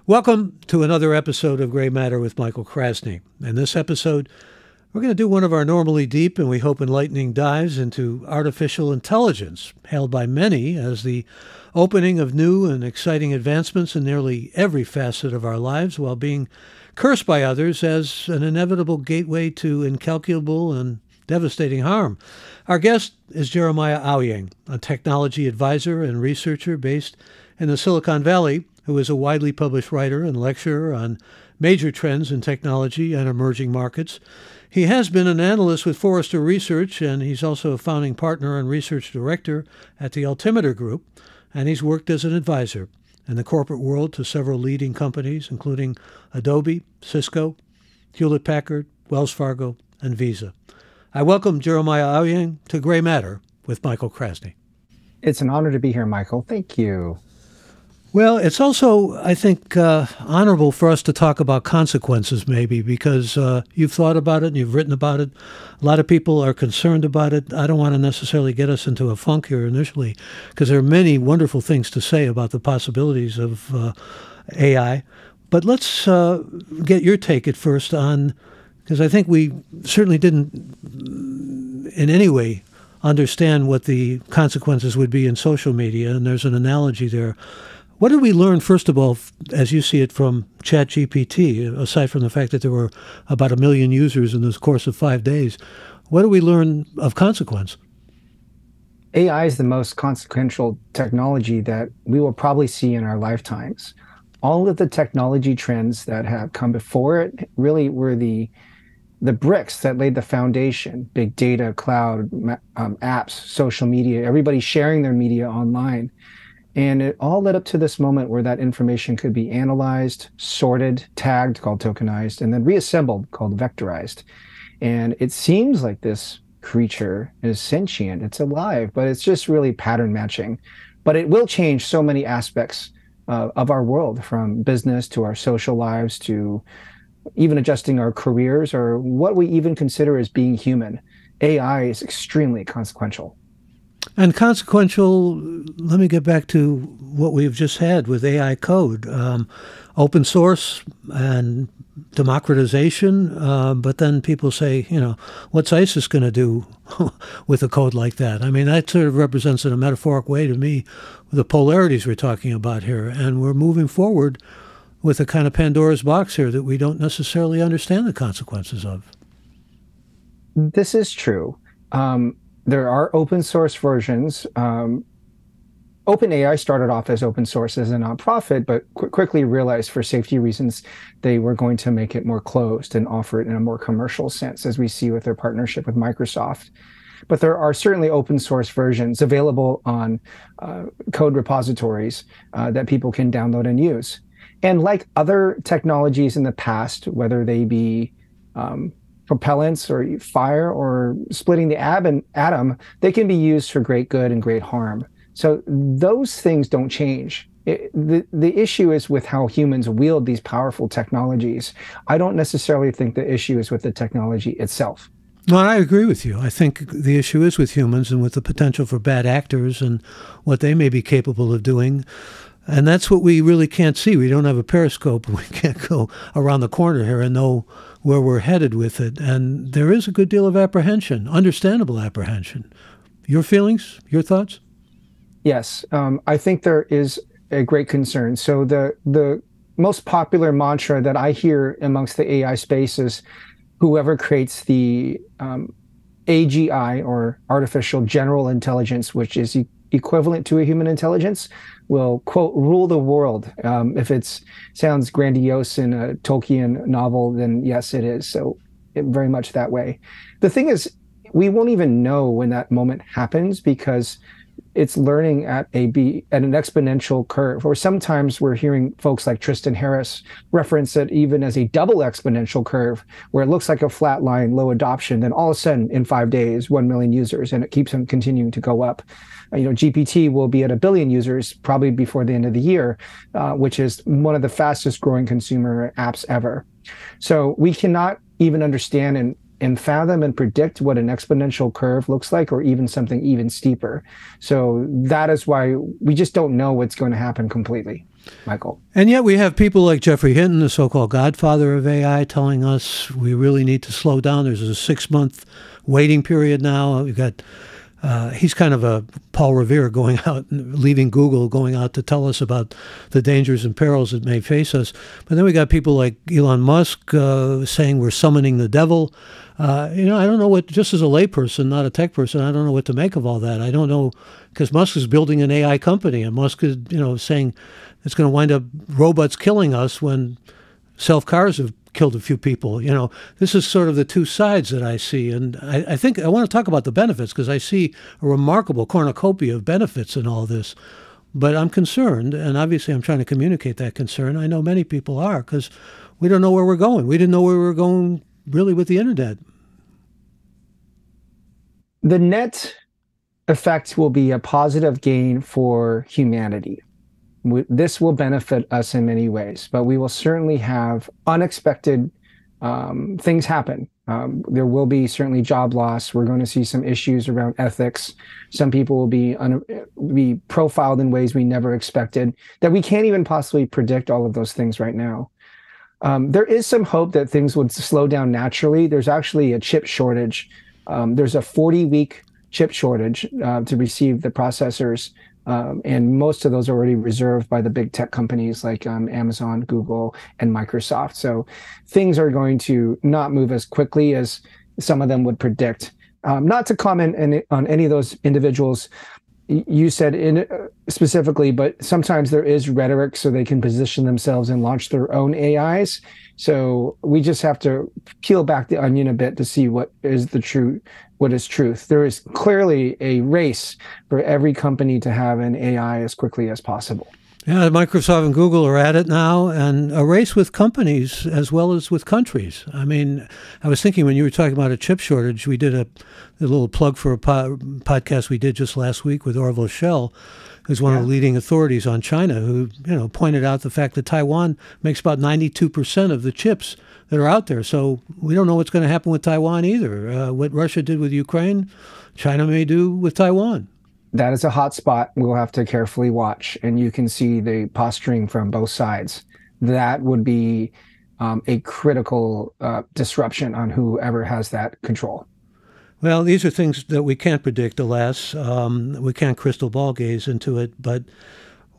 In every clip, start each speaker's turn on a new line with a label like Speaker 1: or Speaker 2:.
Speaker 1: Welcome to another episode of Gray Matter with Michael Krasny. In this episode, we're going to do one of our normally deep and we hope enlightening dives into artificial intelligence, hailed by many as the opening of new and exciting advancements in nearly every facet of our lives, while being cursed by others as an inevitable gateway to incalculable and devastating harm. Our guest is Jeremiah Owyang, a technology advisor and researcher based in the Silicon Valley, who is a widely published writer and lecturer on major trends in technology and emerging markets. He has been an analyst with Forrester Research, and he's also a founding partner and research director at the Altimeter Group, and he's worked as an advisor in the corporate world to several leading companies, including Adobe, Cisco, Hewlett-Packard, Wells Fargo, and Visa. I welcome Jeremiah Owyang to Gray Matter with Michael Krasny.
Speaker 2: It's an honor to be here, Michael. Thank you.
Speaker 1: Well, it's also, I think, honorable for us to talk about consequences, maybe, because you've thought about it and you've written about it. A lot of people are concerned about it. I don't want to necessarily get us into a funk here initially, because there are many wonderful things to say about the possibilities of AI. But let's get your take at first on, because I think we certainly didn't in any way understand what the consequences would be in social media, and there's an analogy there. What did we learn, first of all, as you see it, from ChatGPT, aside from the fact that there were about 1 million users in the course of 5 days? What did we learn of consequence?
Speaker 2: AI is the most consequential technology that we will probably see in our lifetimes. All of the technology trends that have come before it really were the bricks that laid the foundation: big data, cloud, apps, social media, everybody sharing their media online. And it all led up to this moment where that information could be analyzed, sorted, tagged, called tokenized, and then reassembled, called vectorized. And it seems like this creature is sentient, it's alive, but it's just really pattern matching. But it will change so many aspects of our world, from business to our social lives to even adjusting our careers or what we even consider as being human. AI is extremely consequential.
Speaker 1: And consequential, let me get back to what we've just had with AI code. Open source and democratization, but then people say, what's ISIS going to do with a code like that? I mean, that sort of represents in a metaphoric way to me the polarities we're talking about here. And we're moving forward with a kind of Pandora's box here that we don't necessarily understand the consequences of.
Speaker 2: This is true. There are open source versions. OpenAI started off as open source as a nonprofit, but quickly realized for safety reasons they were going to make it more closed and offer it in a more commercial sense, as we see with their partnership with Microsoft. But there are certainly open source versions available on code repositories that people can download and use. And like other technologies in the past, whether they be propellants or fire or splitting the atom, they can be used for great good and great harm. So those things don't change. The issue is with how humans wield these powerful technologies. I don't necessarily think the issue is with the technology itself.
Speaker 1: Well, I agree with you. I think the issue is with humans and with the potential for bad actors and what they may be capable of doing. And that's what we really can't see. We don't have a periscope. We can't go around the corner here and know where we're headed with it. And there is a good deal of apprehension, understandable apprehension. Your feelings, your thoughts?
Speaker 2: Yes, I think there is a great concern. So the most popular mantra that I hear amongst the AI space is whoever creates the AGI, or artificial general intelligence, which is equivalent to a human intelligence, will, quote, rule the world. If it sounds grandiose in a Tolkien novel, then yes, it is. So very much that way. The thing is, we won't even know when that moment happens, because it's learning at an exponential curve. Or sometimes we're hearing folks like Tristan Harris reference it even as a double exponential curve, where it looks like a flat line, low adoption, then all of a sudden in 5 days, 1 million users, and it keeps on continuing to go up. GPT will be at 1 billion users probably before the end of the year, which is one of the fastest growing consumer apps ever. So we cannot even understand and fathom and predict what an exponential curve looks like, or even something even steeper. So that is why we just don't know what's going to happen completely. Michael.
Speaker 1: And yet we have people like Jeffrey Hinton, the so-called godfather of AI, telling us we really need to slow down. There's a 6-month waiting period now. We've got he's kind of a Paul Revere going out, leaving Google, going out to tell us about the dangers and perils that may face us. But then we got people like Elon Musk saying we're summoning the devil. I don't know what, just as a layperson, not a tech person, I don't know what to make of all that. I don't know, because Musk is building an AI company, and Musk is, saying it's going to wind up robots killing us when self-cars have killed a few people. This is sort of the two sides that I see. And I think I want to talk about the benefits, because I see a remarkable cornucopia of benefits in all this. But I'm concerned, and obviously I'm trying to communicate that concern. I know many people are, because we don't know where we're going. We didn't know where we were going really with the internet.
Speaker 2: The net effect will be a positive gain for humanity. This will benefit us in many ways, but we will certainly have unexpected things happen. There will be certainly job loss. We're going to see some issues around ethics. Some people will be profiled in ways we never expected, that we can't even possibly predict all of those things right now. There is some hope that things would slow down naturally. There's actually a chip shortage. There's a 40-week chip shortage to receive the processors. And most of those are already reserved by the big tech companies like Amazon, Google, and Microsoft. So things are going to not move as quickly as some of them would predict. Not to comment on any of those individuals you said specifically, but sometimes there is rhetoric so they can position themselves and launch their own AIs. So we just have to peel back the onion a bit to see what is truth. There is clearly a race for every company to have an AI as quickly as possible.
Speaker 1: Yeah, Microsoft and Google are at it now, and a race with companies as well as with countries. I mean, I was thinking when you were talking about a chip shortage, we did a little plug for a podcast we did just last week with Orville Schell, who's one of the leading authorities on China, who pointed out the fact that Taiwan makes about 92% of the chips that are out there. So we don't know what's going to happen with Taiwan either. What Russia did with Ukraine, China may do with Taiwan.
Speaker 2: That is a hot spot we'll have to carefully watch, and you can see the posturing from both sides. That would be a critical disruption on whoever has that control.
Speaker 1: Well, these are things that we can't predict, alas. We can't crystal ball gaze into it. But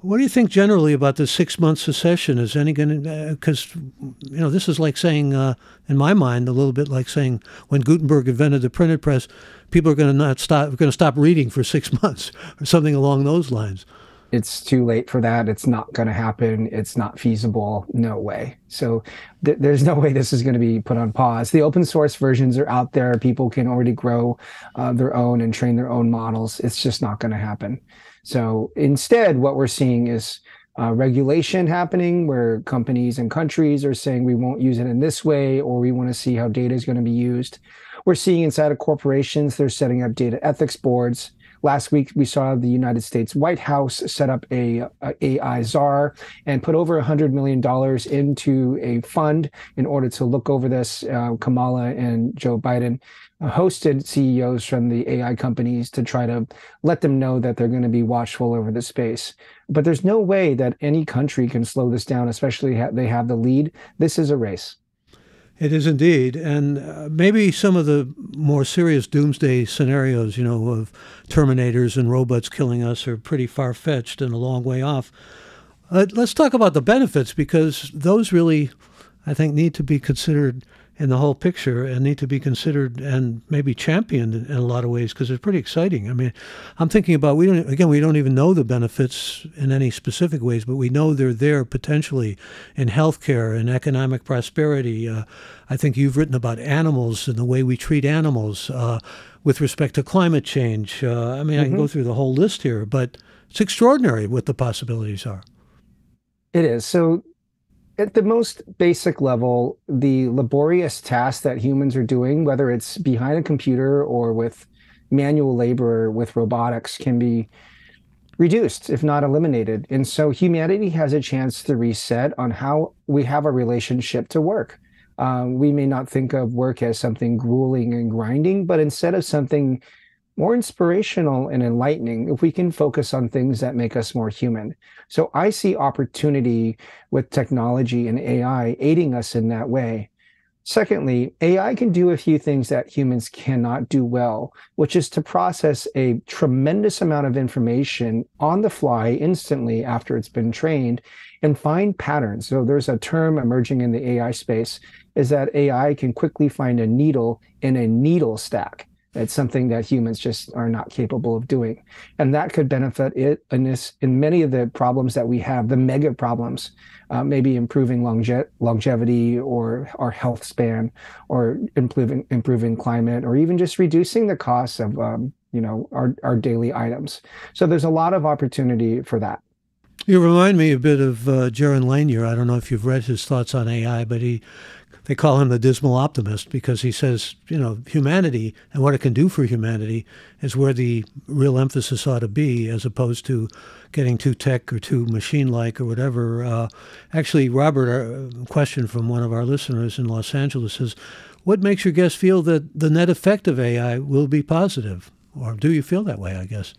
Speaker 1: what do you think generally about the 6-month secession? Is any going to, because, this is like saying, in my mind, a little bit like saying when Gutenberg invented the printed press, people are going to stop reading for 6 months or something along those lines.
Speaker 2: It's too late for that. It's not going to happen. It's not feasible. No way. So there's no way this is going to be put on pause. The open source versions are out there. People can already grow their own and train their own models. It's just not going to happen. So instead, what we're seeing is regulation happening where companies and countries are saying we won't use it in this way, or we want to see how data is going to be used. We're seeing inside of corporations, they're setting up data ethics boards. Last week, we saw the United States White House set up a AI czar and put over $100 million into a fund in order to look over this. Kamala and Joe Biden hosted CEOs from the AI companies to try to let them know that they're going to be watchful over the space. But there's no way that any country can slow this down, especially they have the lead. This is a race.
Speaker 1: It is indeed. And maybe some of the more serious doomsday scenarios, of Terminators and robots killing us are pretty far-fetched and a long way off. Let's talk about the benefits, because those really, I think, need to be considered in the whole picture and need to be considered and maybe championed in a lot of ways, because it's pretty exciting. I mean, I'm thinking about, we don't even know the benefits in any specific ways, but we know they're there potentially in healthcare and economic prosperity. I think you've written about animals and the way we treat animals with respect to climate change. I can go through the whole list here, but it's extraordinary what the possibilities are.
Speaker 2: It is. So at the most basic level, the laborious tasks that humans are doing, whether it's behind a computer or with manual labor or with robotics, can be reduced, if not eliminated. And so humanity has a chance to reset on how we have a relationship to work. We may not think of work as something grueling and grinding, but instead of something more inspirational and enlightening if we can focus on things that make us more human. So I see opportunity with technology and AI aiding us in that way. Secondly, AI can do a few things that humans cannot do well, which is to process a tremendous amount of information on the fly instantly after it's been trained and find patterns. So there's a term emerging in the AI space is that AI can quickly find a needle in a needle stack. It's something that humans just are not capable of doing. And that could benefit it in many of the problems that we have, the mega problems, maybe improving longevity or our health span, or improving climate, or even just reducing the costs of our daily items. So there's a lot of opportunity for that.
Speaker 1: You remind me a bit of Jaron Lanier. I don't know if you've read his thoughts on AI, but they call him the dismal optimist because he says, humanity and what it can do for humanity is where the real emphasis ought to be, as opposed to getting too tech or too machine-like or whatever. Actually, Robert, a question from one of our listeners in Los Angeles says, what makes your guest feel that the net effect of AI will be positive? Or do you feel that way, I guess?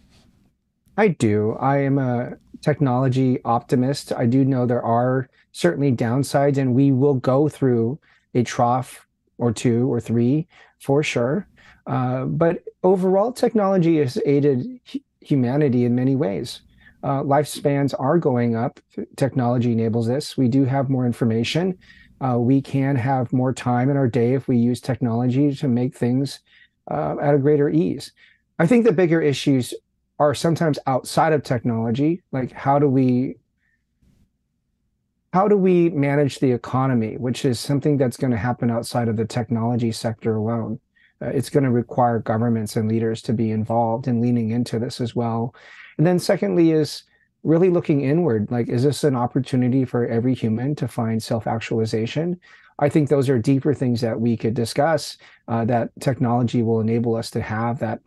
Speaker 2: I do. I am a technology optimist. I do know there are certainly downsides, and we will go through a trough or two or three for sure. But overall, technology has aided humanity in many ways. Lifespans are going up. Technology enables this. We do have more information. We can have more time in our day if we use technology to make things at a greater ease. I think the bigger issues are sometimes outside of technology, like how do we manage the economy, which is something that's going to happen outside of the technology sector alone. It's going to require governments and leaders to be involved and leaning into this as well. And then secondly is really looking inward, like, is this an opportunity for every human to find self-actualization? I think those are deeper things that we could discuss, that technology will enable us to have that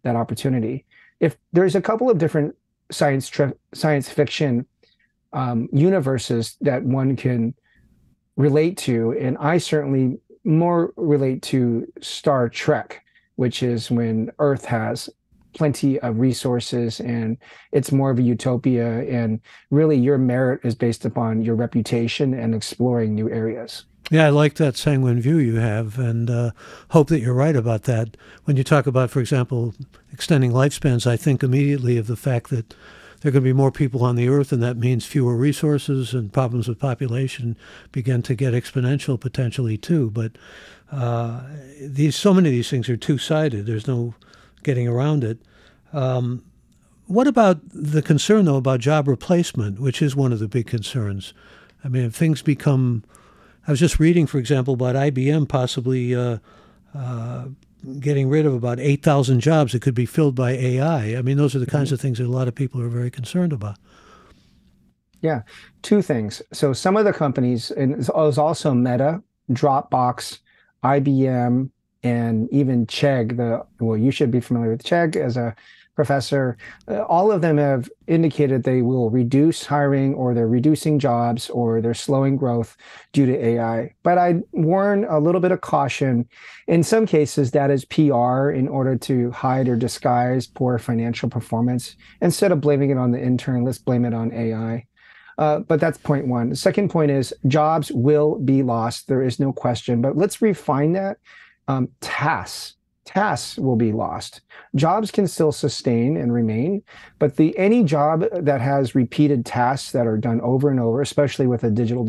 Speaker 2: opportunity. If there's a couple of different science fiction universes that one can relate to, and I certainly more relate to Star Trek, which is when Earth has plenty of resources and it's more of a utopia, and really your merit is based upon your reputation and exploring new areas.
Speaker 1: Yeah, I like that sanguine view you have, and hope that you're right about that. When you talk about, for example, extending lifespans, I think immediately of the fact that there are going to be more people on the earth, and that means fewer resources, and problems with population begin to get exponential potentially too. But so many of these things are two-sided. There's no getting around it. What about the concern, though, about job replacement, which is one of the big concerns? I mean, if things become... I was just reading, for example, about IBM possibly getting rid of about 8,000 jobs that could be filled by AI. I mean, those are the kinds of things that a lot of people are very concerned about.
Speaker 2: Yeah, two things. So some of the companies, and it was also Meta, Dropbox, IBM, and even Chegg. Well, you should be familiar with Chegg as a professor. All of them have indicated they will reduce hiring, or they're reducing jobs, or they're slowing growth due to AI. But I warn a little bit of caution. In some cases, that is PR in order to hide or disguise poor financial performance. Instead of blaming it on the intern, let's blame it on AI. But that's point one. The second point is jobs will be lost. There is no question. But let's refine that. Tasks will be lost. Jobs can still sustain and remain, but any job that has repeated tasks that are done over and over, especially with a digital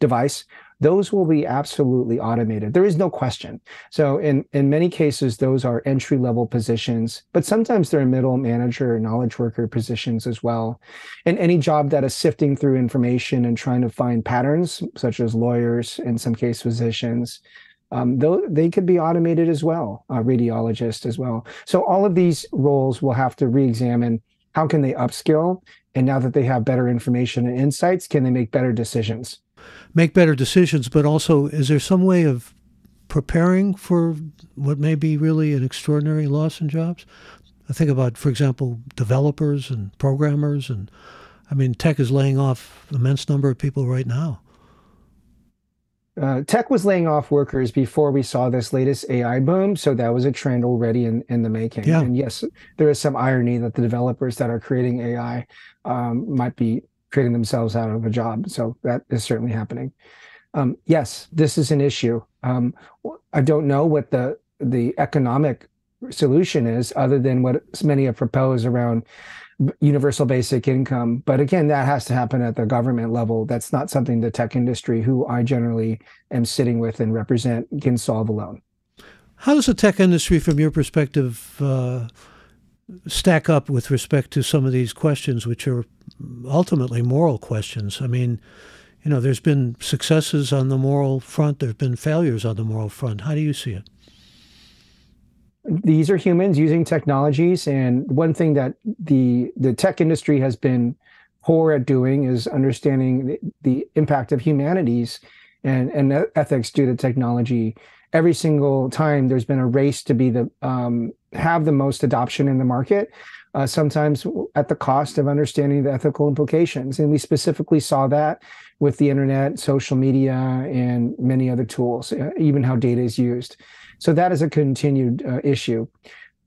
Speaker 2: device, those will be absolutely automated. There is no question. So in many cases, those are entry-level positions, but sometimes they're middle manager or knowledge worker positions as well. And any job that is sifting through information and trying to find patterns, such as lawyers, in some cases physicians, they could be automated as well, radiologists as well. So all of these roles will have to re-examine how can they upskill, and now that they have better information and insights, can they make better decisions?
Speaker 1: Make better decisions, but also is there some way of preparing for what may be really an extraordinary loss in jobs? I think about, for example, developers and programmers, and I mean, tech is laying off an immense number of people right now.
Speaker 2: tech was laying off workers before we saw this latest AI boom. So that was a trend already in the making.
Speaker 1: Yeah.
Speaker 2: And yes, there is some irony that the developers that are creating AI might be creating themselves out of a job. So that is certainly happening. Yes, this is an issue. I don't know what the economic solution is other than what many have proposed around universal basic income. But again, that has to happen at the government level. That's not something the tech industry, who I generally am sitting with and represent, can solve alone.
Speaker 1: How does the tech industry, from your perspective, stack up with respect to some of these questions, which are ultimately moral questions? I mean, there's been successes on the moral front. There have been failures on the moral front. How do you see it?
Speaker 2: These are humans using technologies, and one thing that the tech industry has been poor at doing is understanding the impact of humanities and ethics due to technology. Every single time there's been a race to be have the most adoption in the market, sometimes at the cost of understanding the ethical implications. And we specifically saw that with the internet, social media, and many other tools, even how data is used. So that is a continued issue.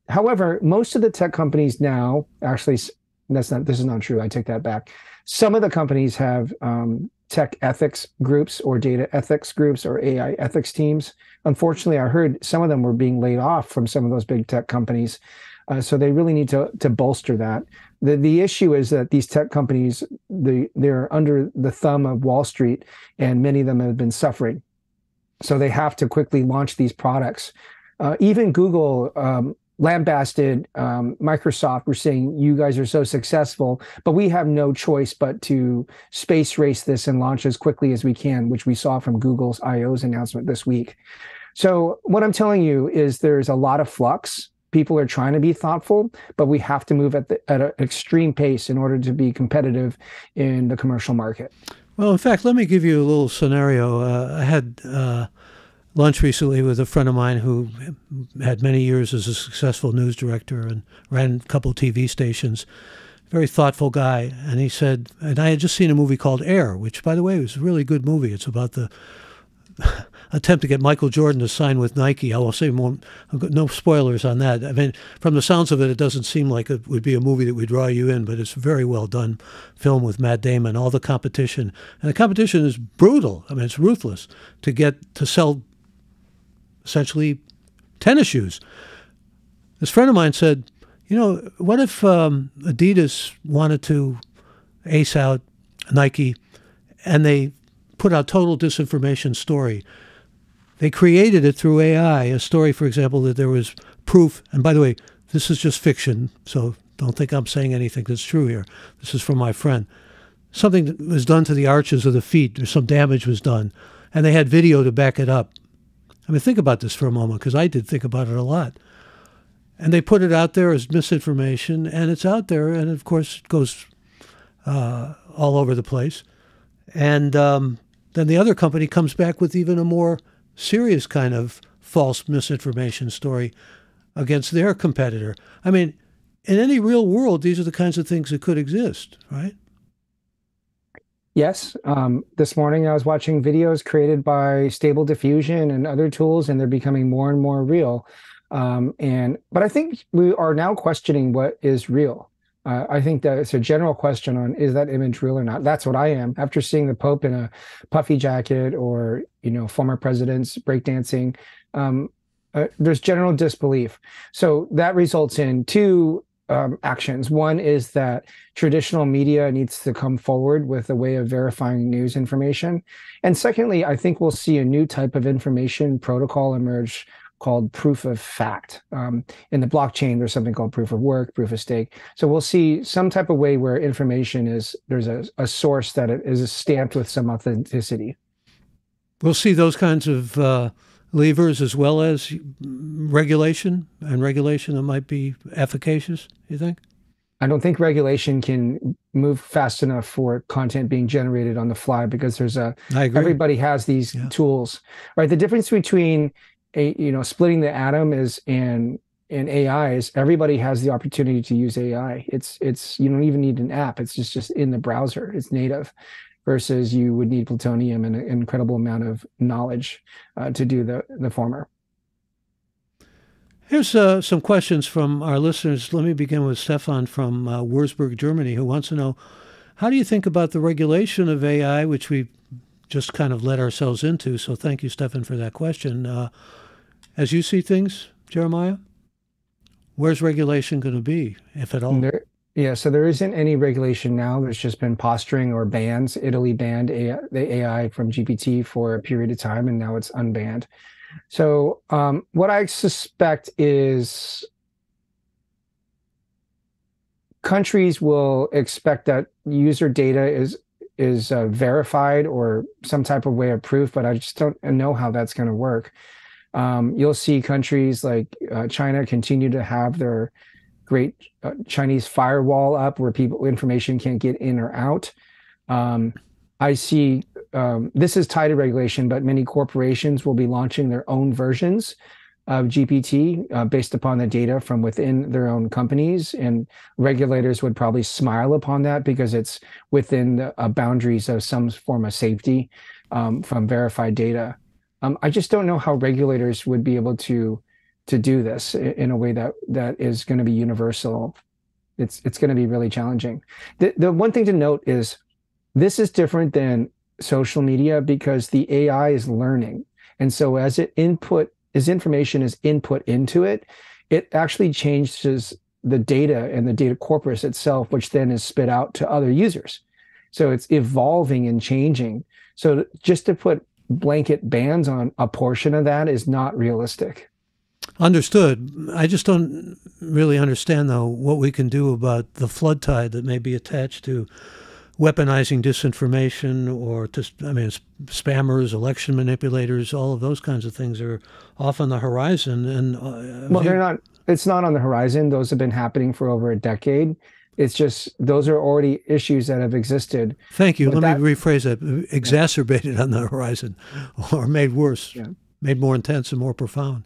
Speaker 2: However, most of the tech companies now, actually, this is not true. I take that back. Some of the companies have tech ethics groups or data ethics groups or AI ethics teams. Unfortunately, I heard some of them were being laid off from some of those big tech companies. So they really need to bolster that. The issue is that these tech companies, they're under the thumb of Wall Street, and many of them have been suffering. So they have to quickly launch these products. Even Google lambasted Microsoft. We're saying, you guys are so successful, but we have no choice but to space race this and launch as quickly as we can, which we saw from Google's I/O's announcement this week. So what I'm telling you is there's a lot of flux. People are trying to be thoughtful, but we have to move at an extreme pace in order to be competitive in the commercial market.
Speaker 1: Well, in fact, let me give you a little scenario. I had lunch recently with a friend of mine who had many years as a successful news director and ran a couple of TV stations. Very thoughtful guy. And he said, and I had just seen a movie called Air, which, by the way, was a really good movie. It's about the attempt to get Michael Jordan to sign with Nike. I will say more, no spoilers on that. I mean, from the sounds of it, it doesn't seem like it would be a movie that would draw you in, but it's a very well done film with Matt Damon, all the competition. And the competition is brutal. I mean, it's ruthless to get to sell essentially tennis shoes. This friend of mine said, what if Adidas wanted to ace out Nike and they put out total disinformation story? They created it through AI, a story, for example, that there was proof. And by the way, this is just fiction, so don't think I'm saying anything that's true here. This is from my friend. Something that was done to the arches of the feet, or some damage was done, and they had video to back it up. I mean, think about this for a moment, because I did think about it a lot. And they put it out there as misinformation, and it's out there, and of course it goes all over the place. And then the other company comes back with even a more serious kind of false misinformation story against their competitor. I mean, in any real world, these are the kinds of things that could exist, right?
Speaker 2: Yes. This morning I was watching videos created by Stable Diffusion and other tools, and they're becoming more and more real. But I think we are now questioning what is real. I think that it's a general question on, is that image real or not? That's what I am. After seeing the Pope in a puffy jacket or, former presidents breakdancing, there's general disbelief. So that results in two actions. One is that traditional media needs to come forward with a way of verifying news information. And secondly, I think we'll see a new type of information protocol emerge called proof of fact. In the blockchain, there's something called proof of work, proof of stake. So we'll see some type of way where information there's a source that it is stamped with some authenticity.
Speaker 1: We'll see those kinds of levers as well as regulation that might be efficacious, you think?
Speaker 2: I don't think regulation can move fast enough for content being generated on the fly, because everybody has these tools, right? The difference between splitting the atom and AI is everybody has the opportunity to use AI. It's you don't even need an app. It's just in the browser. It's native. versus you would need plutonium and an incredible amount of knowledge to do the former.
Speaker 1: Here's some questions from our listeners. Let me begin with Stefan from Würzburg, Germany, who wants to know, how do you think about the regulation of AI, which we just kind of led ourselves into? So thank you, Stefan, for that question. As you see things, Jeremiah, where's regulation going to be, if at all?
Speaker 2: So there isn't any regulation now. There's just been posturing or bans. Italy banned the AI from GPT for a period of time, and now it's unbanned. So what I suspect is countries will expect that user data is verified or some type of way of proof, but I just don't know how that's going to work. You'll see countries like China continue to have their great Chinese firewall up where information can't get in or out. I see this is tied to regulation, but many corporations will be launching their own versions of GPT based upon the data from within their own companies. And regulators would probably smile upon that because it's within the boundaries of some form of safety from verified data. I just don't know how regulators would be able to do this in a way that is going to be universal. It's going to be really challenging. The one thing to note is this is different than social media because the AI is learning. And so as information is input into it, it actually changes the data and the data corpus itself, which then is spit out to other users. So it's evolving and changing. So just to put blanket bans on a portion of that is not realistic.
Speaker 1: Understood. I just don't really understand, though, what we can do about the flood tide that may be attached to weaponizing disinformation or spammers, election manipulators, all of those kinds of things are off on the horizon. And
Speaker 2: they're not. It's not on the horizon. Those have been happening for over a decade. It's just those are already issues that have existed.
Speaker 1: Thank you. Let me rephrase that. Exacerbated on the horizon, or made worse, made more intense and more profound.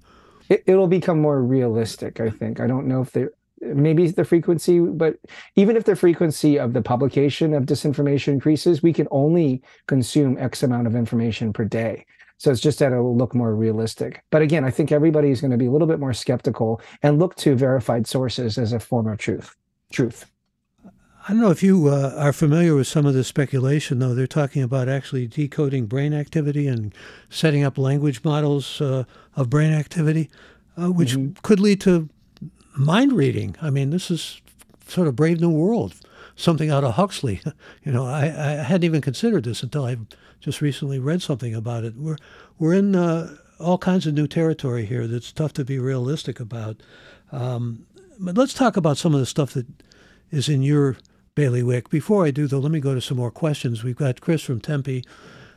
Speaker 2: It'll become more realistic, I think. I don't know if maybe the frequency, but even if the frequency of the publication of disinformation increases, we can only consume X amount of information per day. So it's just that it'll look more realistic. But again, I think everybody's going to be a little bit more skeptical and look to verified sources as a form of truth.
Speaker 1: I don't know if you are familiar with some of the speculation, though. They're talking about actually decoding brain activity and setting up language models of brain activity, which could lead to mind reading. I mean, this is sort of Brave New World, something out of Huxley. I hadn't even considered this until I just recently read something about it. We're in all kinds of new territory here that's tough to be realistic about. But let's talk about some of the stuff that is in your bailiwick. Before I do, though, let me go to some more questions. We've got Chris from Tempe,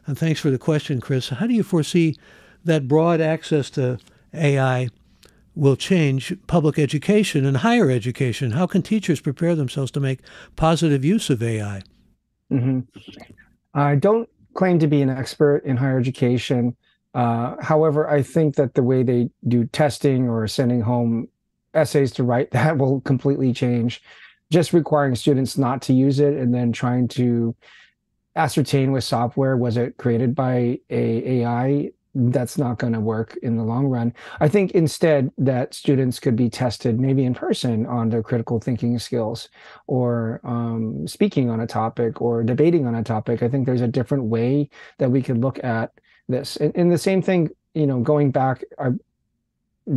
Speaker 1: and thanks for the question, Chris. How do you foresee that broad access to AI will change public education and higher education? How can teachers prepare themselves to make positive use of AI?
Speaker 2: I don't claim to be an expert in higher education. However, I think that the way they do testing or sending home essays to write, that will completely change. Just requiring students not to use it and then trying to ascertain with software, was it created by AI? That's not going to work in the long run. I think instead that students could be tested maybe in person on their critical thinking skills or speaking on a topic or debating on a topic. I think there's a different way that we could look at this. And the same thing, going back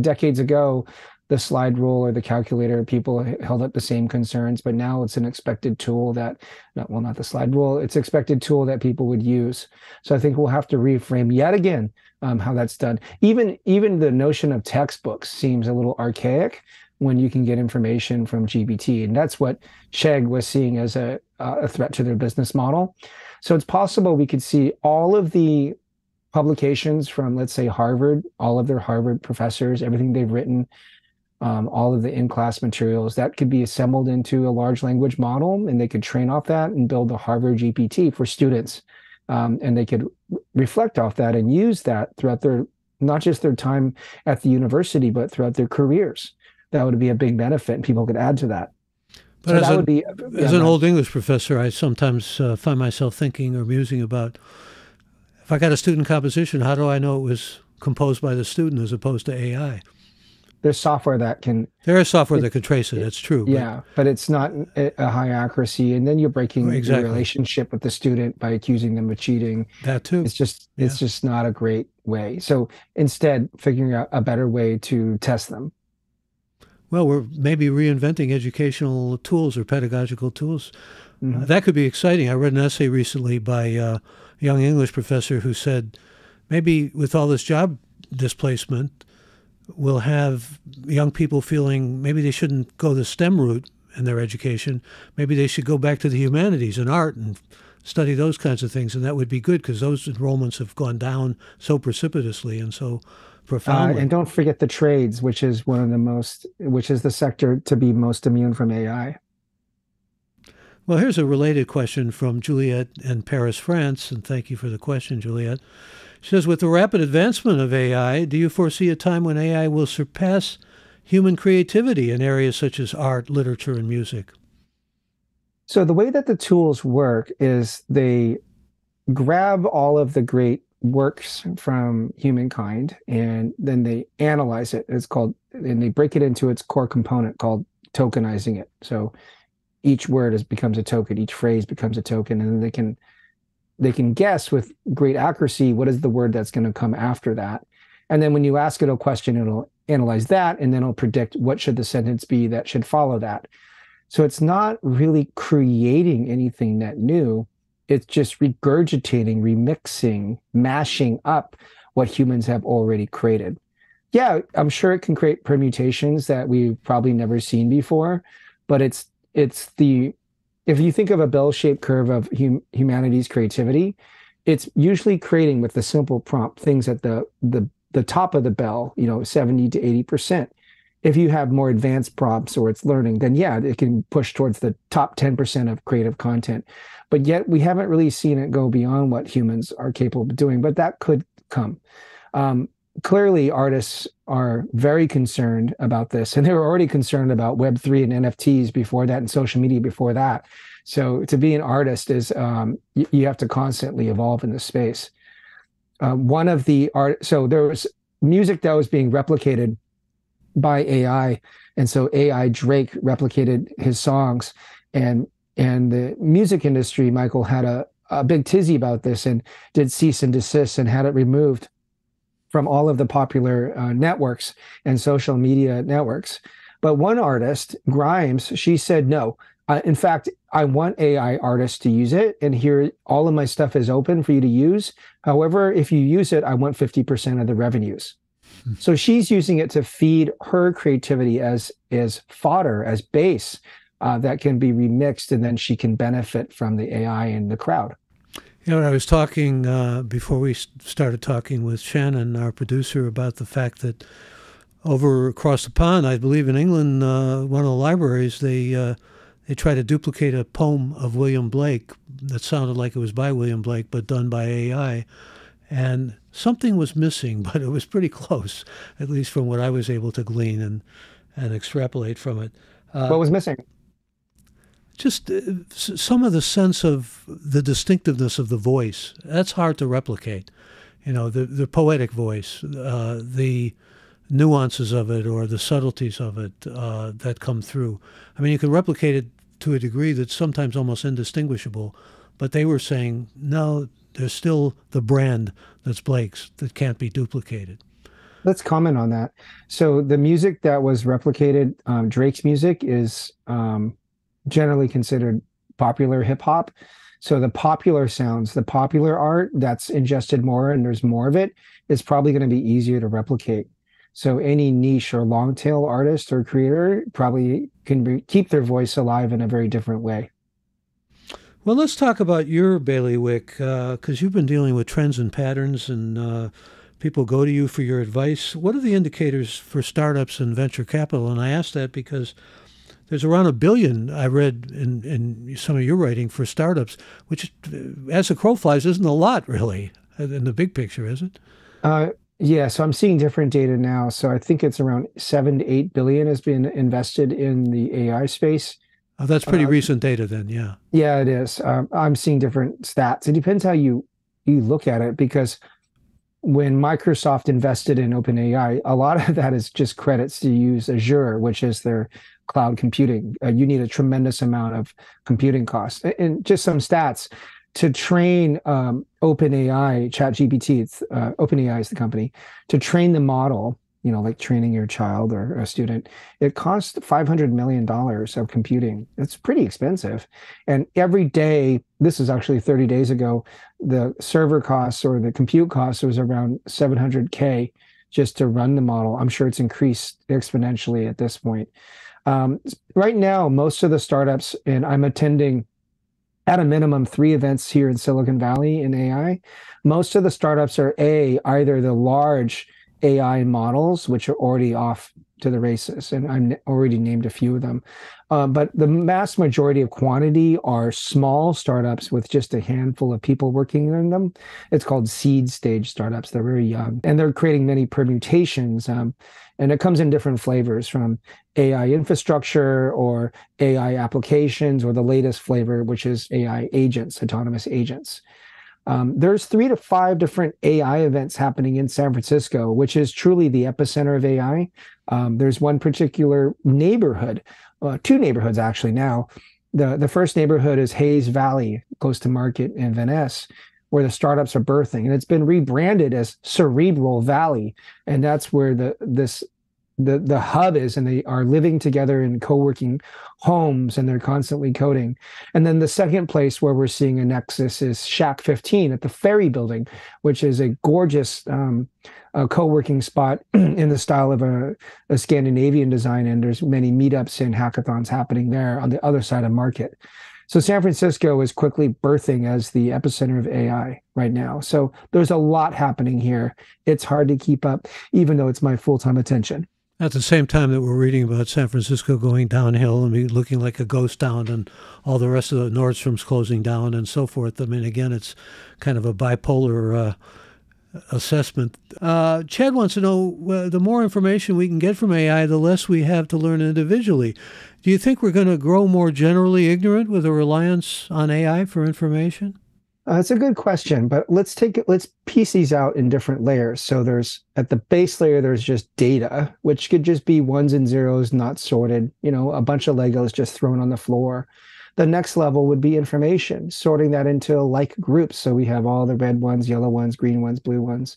Speaker 2: decades ago, the slide rule or the calculator, people held up the same concerns, but now it's an expected tool that, not the slide rule, it's an expected tool that people would use. So I think we'll have to reframe yet again how that's done. Even the notion of textbooks seems a little archaic when you can get information from GPT. And that's what Chegg was seeing as a threat to their business model. So it's possible we could see all of the publications from, let's say, Harvard, all of their Harvard professors, everything they've written, all of the in-class materials that could be assembled into a large language model, and they could train off that and build the Harvard GPT for students. And they could reflect off that and use that throughout not just their time at the university, but throughout their careers. That would be a big benefit, and people could add to that.
Speaker 1: But
Speaker 2: So that would be,
Speaker 1: as
Speaker 2: yeah,
Speaker 1: an
Speaker 2: go ahead.
Speaker 1: old English professor, I sometimes find myself thinking or musing about, if I got a student composition, how do I know it was composed by the student as opposed to AI?
Speaker 2: There's software that can,
Speaker 1: There is software
Speaker 2: it,
Speaker 1: that can trace it. That's true, but
Speaker 2: yeah, but it's not a high accuracy. And then you're breaking the
Speaker 1: exactly
Speaker 2: relationship with the student by accusing them of cheating.
Speaker 1: that too.
Speaker 2: It's
Speaker 1: Yeah.
Speaker 2: just not a great way. So instead, figuring out a better way to test them.
Speaker 1: Well, we're maybe reinventing educational tools or pedagogical tools.
Speaker 2: Mhm.
Speaker 1: That could be exciting. I read an essay recently by a young English professor who said maybe with all this job displacement, we'll have young people feeling maybe they shouldn't go the STEM route in their education. Maybe they should go back to the humanities and art and study those kinds of things. And that would be good because those enrollments have gone down so precipitously and so
Speaker 2: And
Speaker 1: profoundly.
Speaker 2: don't forget the trades, which is one of the most, which is the sector to be most immune from AI.
Speaker 1: Well, here's a related question from Juliet in Paris, France. And thank you for the question, Juliet. She says, with the rapid advancement of AI, do you foresee a time when AI will surpass human creativity in areas such as art, literature, and music?
Speaker 2: So the way that the tools work is they grab all of the great works from humankind and then they analyze it. It's called, and they break it into its core component called tokenizing it. So each word becomes a token, each phrase becomes a token, and then they can guess with great accuracy what is the word that's going to come after that. And then when you ask it a question, it'll analyze that, and then it'll predict what should the sentence be that should follow that. So it's not really creating anything that new. It's just regurgitating, remixing, mashing up what humans have already created. Yeah, I'm sure it can create permutations that we've probably never seen before, but it's the if you think of a bell-shaped curve of humanity's creativity, it's usually creating with the simple prompt things at the top of the bell, 70 to 80%. If you have more advanced prompts or it's learning, then yeah, it can push towards the top 10% of creative content. But yet we haven't really seen it go beyond what humans are capable of doing, but that could come. Um, Clearly, artists are very concerned about this, and they were already concerned about Web3 and NFTs before that and social media before that. So to be an artist is you have to constantly evolve in this space. One of the art, so there was music that was being replicated by AI, and so AI Drake replicated his songs, and the music industry, Michael, had a big tizzy about this and did cease and desist and had it removed from all of the popular networks and social media networks. But one artist, Grimes, she said no. In fact, I want AI artists to use it, and here all of my stuff is open for you to use. However, if you use it, I want 50% of the revenues. So she's using it to feed her creativity as fodder, as base that can be remixed, and then she can benefit from the AI and the crowd.
Speaker 1: You know, I was talking before we started talking with Shannon, our producer, about the fact that over across the pond, I believe in England, one of the libraries, they tried to duplicate a poem of William Blake that sounded like it was by William Blake, but done by AI. And something was missing, but it was pretty close, at least from what I was able to glean and extrapolate from it.
Speaker 2: What was missing?
Speaker 1: Just some of the sense of the distinctiveness of the voice. That's hard to replicate. You know, the poetic voice, the nuances of it or the subtleties of it that come through. I mean, you can replicate it to a degree that's sometimes almost indistinguishable, but they were saying, no, there's still the brand that's Blake's that can't be duplicated.
Speaker 2: Let's comment on that. So the music that was replicated, Drake's music, is generally considered popular hip hop. So the popular sounds, the popular art that's ingested more and there's more of it, is probably going to be easier to replicate. So any niche or long tail artist or creator probably can keep their voice alive in a very different way.
Speaker 1: Well, let's talk about your bailiwick, because you've been dealing with trends and patterns, and people go to you for your advice. What are the indicators for startups and venture capital? And I ask that because there's around $1 billion I read in some of your writing for startups, which, as the crow flies, isn't a lot really in the big picture, is it?
Speaker 2: Yeah, so I'm seeing different data now. So I think it's around 7 to 8 billion has been invested in the AI space.
Speaker 1: Oh, that's pretty recent data then, yeah.
Speaker 2: Yeah, it is. I'm seeing different stats. It depends how you look at it, because when Microsoft invested in OpenAI, a lot of that is just credits to use Azure, which is their cloud computing. You need a tremendous amount of computing costs. And just some stats to train OpenAI, ChatGPT, OpenAI is the company, to train the model, like training your child or a student, it costs $500 million of computing. It's pretty expensive. And every day, this is actually 30 days ago, the server costs or the compute costs was around 700K just to run the model. I'm sure it's increased exponentially at this point. Right now, most of the startups, and I'm attending at a minimum 3 events here in Silicon Valley in AI. Most of the startups are either the large AI models, which are already off to the races, and I already named a few of them. But the mass majority of quantity are small startups with just a handful of people working in them. It's called seed stage startups. They're very young, and they're creating many permutations. And it comes in different flavors, from AI infrastructure or AI applications, or the latest flavor, which is AI agents, autonomous agents. There's 3 to 5 different AI events happening in San Francisco, which is truly the epicenter of AI. There's one particular neighborhood, 2 neighborhoods actually now. The first neighborhood is Hayes Valley, close to Market and Van Ness, where the startups are birthing. And it's been rebranded as Cerebral Valley. And that's where the hub is, and they are living together in co-working homes, and they're constantly coding. And then the second place where we're seeing a nexus is Shack 15 at the Ferry Building, which is a gorgeous co-working spot in the style of a Scandinavian design. And there's many meetups and hackathons happening there on the other side of Market. So San Francisco is quickly birthing as the epicenter of AI right now. So there's a lot happening here. It's hard to keep up, even though it's my full-time attention.
Speaker 1: At the same time that we're reading about San Francisco going downhill and looking like a ghost town, and all the rest of the Nordstroms closing down and so forth. I mean, again, it's kind of a bipolar assessment. Chad wants to know, the more information we can get from AI, the less we have to learn individually. Do you think we're going to grow more generally ignorant with a reliance on AI for information?
Speaker 2: It's a good question, but let's piece these out in different layers. So there's, at the base layer, there's just data, which could just be ones and zeros, not sorted, a bunch of Legos just thrown on the floor. The next level would be information, sorting that into like groups. So we have all the red ones, yellow ones, green ones, blue ones.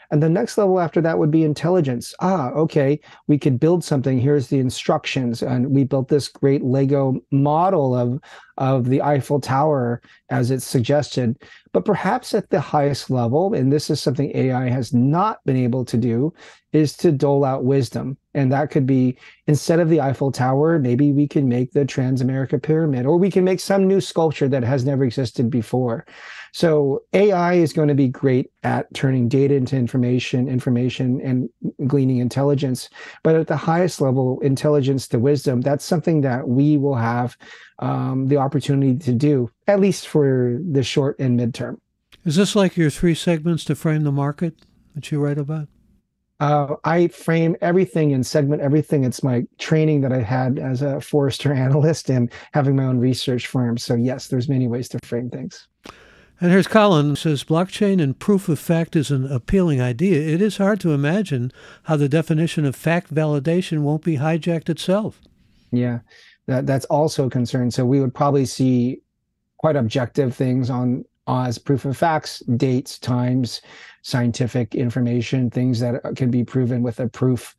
Speaker 2: And the next level after that would be intelligence. Okay, we could build something. Here's the instructions. And we built this great Lego model of the Eiffel Tower as it's suggested. But perhaps at the highest level, and this is something AI has not been able to do, is to dole out wisdom. And that could be, instead of the Eiffel Tower, maybe we can make the Transamerica Pyramid, or we can make some new sculpture that has never existed before. So AI is going to be great at turning data into information and gleaning intelligence. But at the highest level, intelligence to wisdom, that's something that we will have the opportunity to do, at least for the short and midterm.
Speaker 1: Is this like your 3 segments to frame the market that you write about?
Speaker 2: I frame everything and segment everything. It's my training that I had as a Forrester analyst and having my own research firm. So yes, there's many ways to frame things.
Speaker 1: And here's Colin, who says, blockchain and proof of fact is an appealing idea. It is hard to imagine how the definition of fact validation won't be hijacked itself.
Speaker 2: Yeah, that's also a concern. So we would probably see quite objective things on as proof of facts, dates, times, scientific information, things that can be proven with a proof.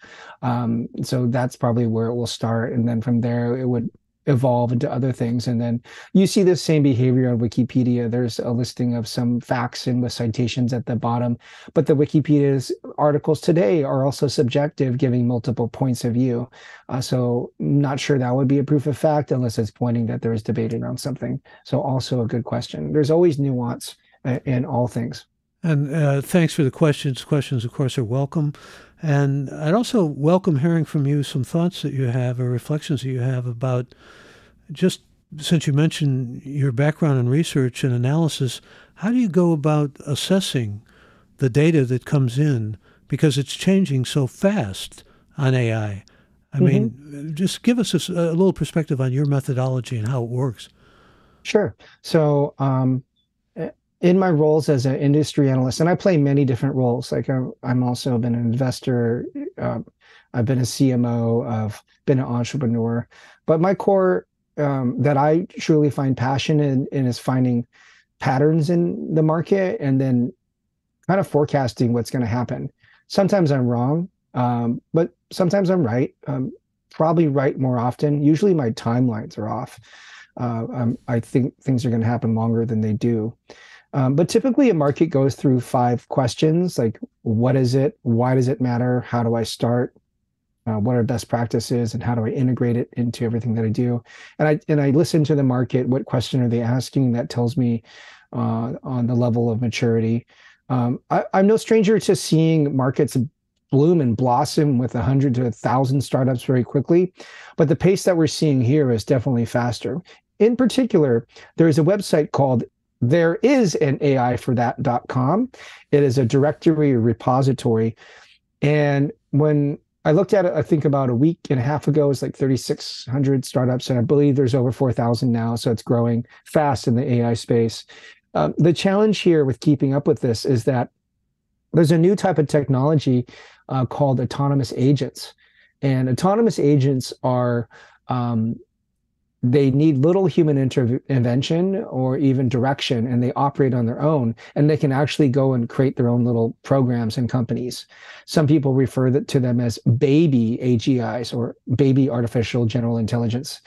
Speaker 2: So that's probably where it will start. And then from there, it would evolve into other things. And then you see the same behavior on Wikipedia. There's a listing of some facts and with citations at the bottom. But the Wikipedia's articles today are also subjective, giving multiple points of view. So not sure that would be a proof of fact unless it's pointing that there is debate around something. So also a good question. There's always nuance in all things.
Speaker 1: And thanks for the questions. Questions, of course, are welcome. And I'd also welcome hearing from you some thoughts that you have or reflections that you have about, just since you mentioned your background in research and analysis, how do you go about assessing the data that comes in? Because it's changing so fast on AI. I
Speaker 2: Hmm.
Speaker 1: mean, just give us a little perspective on your methodology and how it works.
Speaker 2: Sure. So, uh, in my roles as an industry analyst, and I play many different roles. Like I'm also been an investor. Uh, I've been a CMO. I've been an entrepreneur. But my core that I truly find passion in is finding patterns in the market and then kind of forecasting what's going to happen. Sometimes I'm wrong, but sometimes I'm right. Probably right more often. Usually my timelines are off. I think things are going to happen longer than they do. But typically, a market goes through 5 questions like, what is it? Why does it matter? How do I start? What are best practices and how do I integrate it into everything that I do? And I listen to the market. What question are they asking? That tells me on the level of maturity. I'm no stranger to seeing markets bloom and blossom with 100 to 1,000 startups very quickly, but the pace that we're seeing here is definitely faster. In particular, there is a website called there is an AI for that.com. It is a directory or repository. And when I looked at it, I think about a week and a half ago, it's like 3,600 startups, and I believe there's over 4,000 now. So it's growing fast in the AI space. The challenge here with keeping up with this is that there's a new type of technology called autonomous agents. And autonomous agents are they need little human intervention or even direction, and they operate on their own, and they can actually go and create their own little programs and companies. Some people refer to them as baby AGIs or baby artificial general intelligence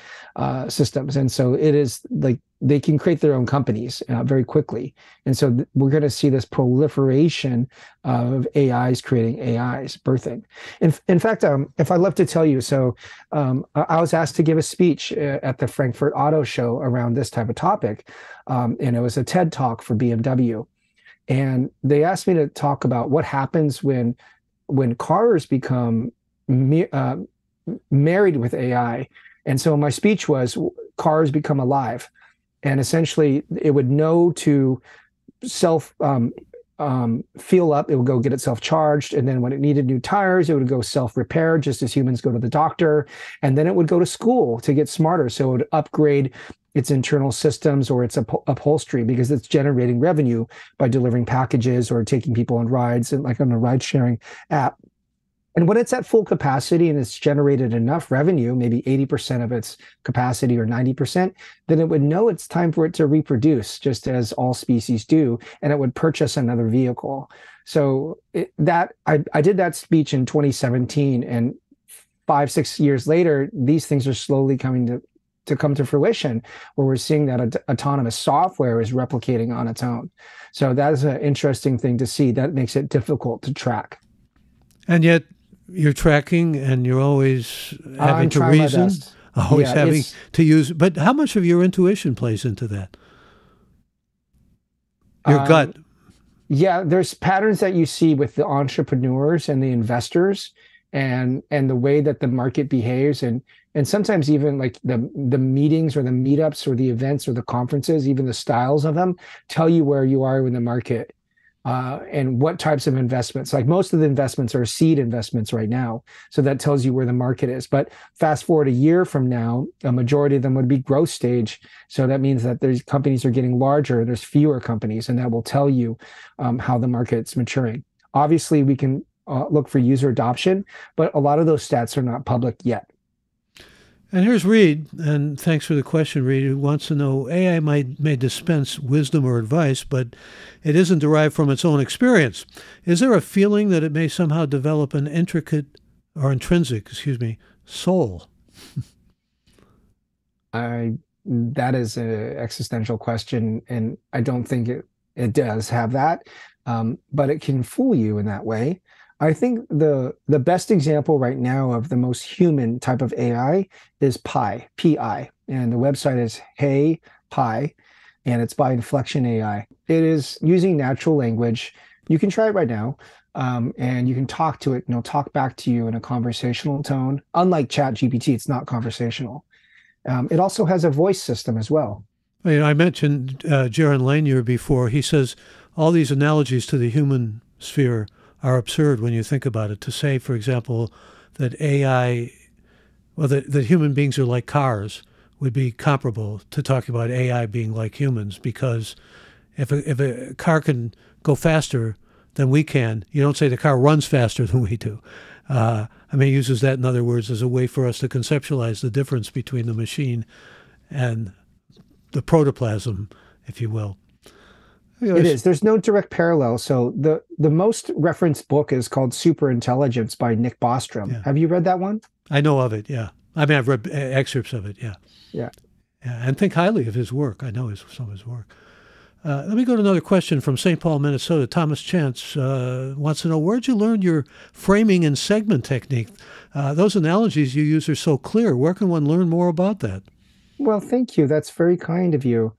Speaker 2: systems. And so it is like they can create their own companies very quickly. And so we're going to see this proliferation of AIs creating AIs, birthing. In fact, if I'd love to tell you, so I was asked to give a speech at the Frankfurt Auto Show around this type of topic, and it was a TED Talk for BMW. And they asked me to talk about what happens when cars become married with AI. And so my speech was cars become alive, and essentially it would know to self fuel up, it would go get itself charged. And then when it needed new tires, it would go self-repair, just as humans go to the doctor. And then it would go to school to get smarter. So it would upgrade its internal systems or its upholstery because it's generating revenue by delivering packages or taking people on rides and like on a ride sharing app. And when it's at full capacity and it's generated enough revenue, maybe 80% of its capacity or 90%, then it would know it's time for it to reproduce, just as all species do, and it would purchase another vehicle. So I did that speech in 2017, and 5, 6 years later, these things are slowly coming to come to fruition, where we're seeing that autonomous software is replicating on its own. So that is an interesting thing to see. That makes it difficult to track.
Speaker 1: And yet you're tracking and you're always having to reason, always having to use. But how much of your intuition plays into that? Your gut.
Speaker 2: Yeah, there's patterns that you see with the entrepreneurs and the investors and the way that the market behaves and sometimes even like the meetings or the meetups or the events or the conferences, even the styles of them tell you where you are in the market. And what types of investments. Like most of the investments are seed investments right now. So that tells you where the market is. But fast forward a year from now, a majority of them would be growth stage. So that means that there's companies are getting larger, there's fewer companies, and that will tell you how the market's maturing. Obviously, we can look for user adoption, but a lot of those stats are not public yet.
Speaker 1: And here's Reed, and thanks for the question, Reed, who wants to know, AI may dispense wisdom or advice, but it isn't derived from its own experience. Is there a feeling that it may somehow develop an intrinsic soul?
Speaker 2: That is an existential question, and I don't think it does have that, but it can fool you in that way. I think the best example right now of the most human type of AI is Pi, P-I, and the website is Hey Pi, and it's by Inflection AI. It is using natural language. You can try it right now, and you can talk to it, and it'll talk back to you in a conversational tone. Unlike ChatGPT, it's not conversational. It also has a voice system as well.
Speaker 1: I mentioned Jaron Lanier before. He says all these analogies to the human sphere are absurd when you think about it. To say, for example, that AI well, that human beings are like cars would be comparable to talking about AI being like humans, because if a car can go faster than we can, you don't say the car runs faster than we do. I mean, he uses that, in other words, as a way for us to conceptualize the difference between the machine and the protoplasm, if you will.
Speaker 2: It is. There's no direct parallel. So the most referenced book is called Superintelligence by Nick Bostrom.
Speaker 1: Yeah.
Speaker 2: Have you read that one?
Speaker 1: I know of it, yeah. I mean, I've read excerpts of it, yeah.
Speaker 2: Yeah.
Speaker 1: And think highly of his work. I know some of his work. Let me go to another question from St. Paul, Minnesota. Thomas Chance wants to know, where'd you learn your framing and segment technique? Those analogies you use are so clear. Where can one learn more about that?
Speaker 2: Well, thank you. That's very kind of you.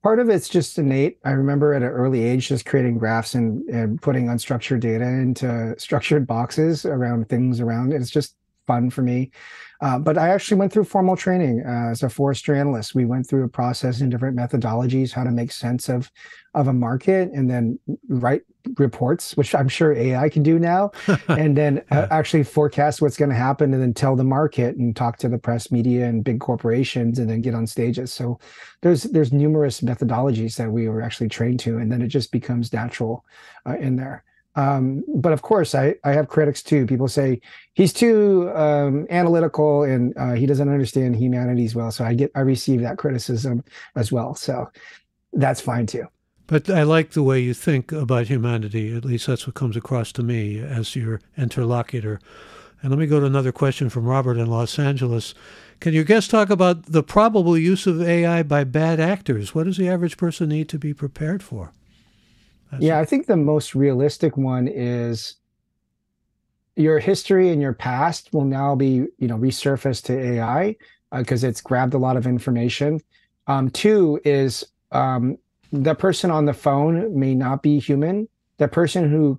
Speaker 2: Part of it's just innate. I remember at an early age just creating graphs and putting unstructured data into structured boxes around things around it. It's just fun for me. But I actually went through formal training as a forestry analyst. We went through a process in different methodologies, how to make sense of a market, and then write reports, which I'm sure AI can do now, and then actually forecast what's going to happen, and then tell the market and talk to the press, media, and big corporations, and then get on stages. So there's numerous methodologies that we were actually trained to, and then it just becomes natural in there. But of course, I have critics too. People say he's too analytical and he doesn't understand humanities well. So I receive that criticism as well. So that's fine too.
Speaker 1: But I like the way you think about humanity. At least that's what comes across to me as your interlocutor. And let me go to another question from Robert in Los Angeles. Can your guest talk about the probable use of AI by bad actors? What does the average person need to be prepared for?
Speaker 2: I think the most realistic one is your history and your past will now be, resurfaced to AI because it's grabbed a lot of information. Two is the person on the phone may not be human. The person who